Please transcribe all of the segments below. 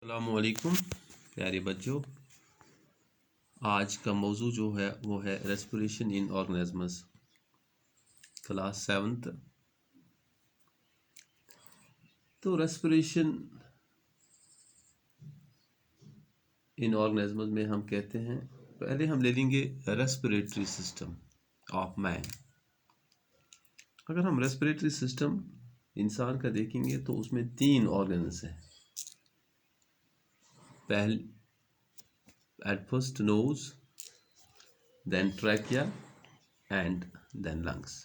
अस्सलामुअलैकुम प्यारे बच्चों। आज का मौजू जो है वो है respiration in organisms, class 7th। तो रेस्पिरेशन इन ऑर्गेनिजम्स में हम कहते हैं, पहले हम ले लेंगे रेस्पिरेटरी सिस्टम ऑफ मैन। अगर हम रेस्पिरेटरी सिस्टम इंसान का देखेंगे तो उसमें 3 ऑर्गन्स हैं। पहले at first nose, then trachea and then lungs.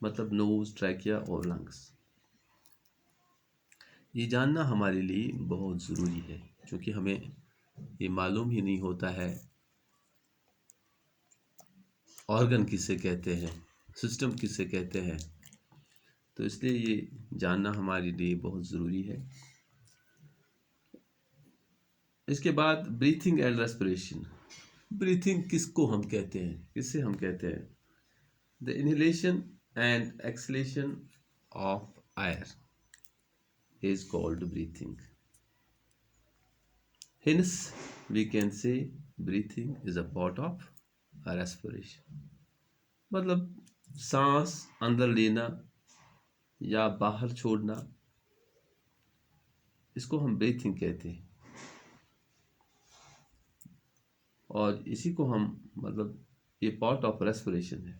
मतलब नोज, ट्रैकिया और लंग्स। ये जानना हमारे लिए बहुत ज़रूरी है क्योंकि हमें ये मालूम ही नहीं होता है ऑर्गन किसे कहते हैं, सिस्टम किसे कहते हैं। तो इसलिए ये जानना हमारे लिए बहुत ज़रूरी है। इसके बाद ब्रीथिंग एंड रेस्पिरेशन। ब्रीथिंग किसको हम कहते हैं, किससे हम कहते हैं? The inhalation and acceleration of air is called breathing. Hence, we can say breathing is a part of a respiration. मतलब सांस अंदर लेना या बाहर छोड़ना, इसको हम ब्रीथिंग कहते हैं। और इसी को हम मतलब ये पार्ट ऑफ रेस्पिरेशन है।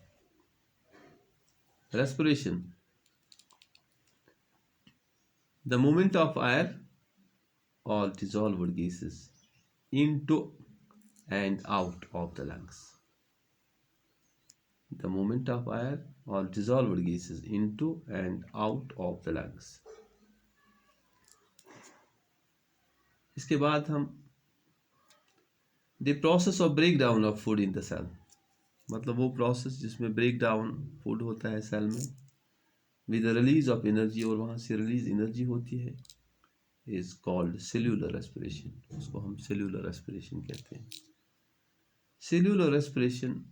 Respiration, the movement of air or dissolved gases into and out of the lungs. The movement of air or dissolved gases into and out of the lungs. इसके बाद हम the process of breakdown of food in the cell, मतलब वो process जिसमें break down food होता है cell में, with the release of energy, और वहाँ से रिलीज एनर्जी होती है, इज कॉल्ड सेल्यूलर रेस्पिरेशन। उसको हम सेल्यूलर रेस्पिरेशन कहते हैं। Cellular respiration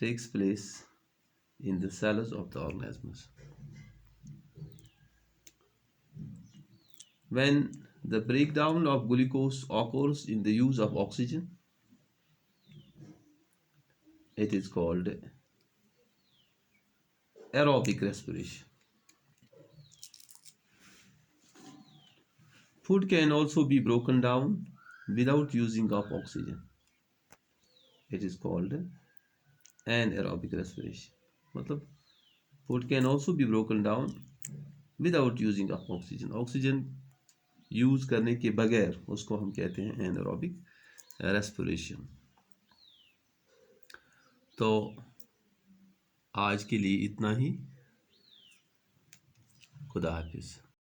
takes place in the cells of the organisms. When the breakdown of glucose occurs in the use of oxygen, it is called aerobic respiration. Food can also be broken down without using of oxygen. It is called anaerobic respiration. मतलब food can also be broken down without using of oxygen. Oxygen use करने के बगैर उसको हम कहते हैं anaerobic respiration. तो आज के लिए इतना ही। खुदा हाफिज।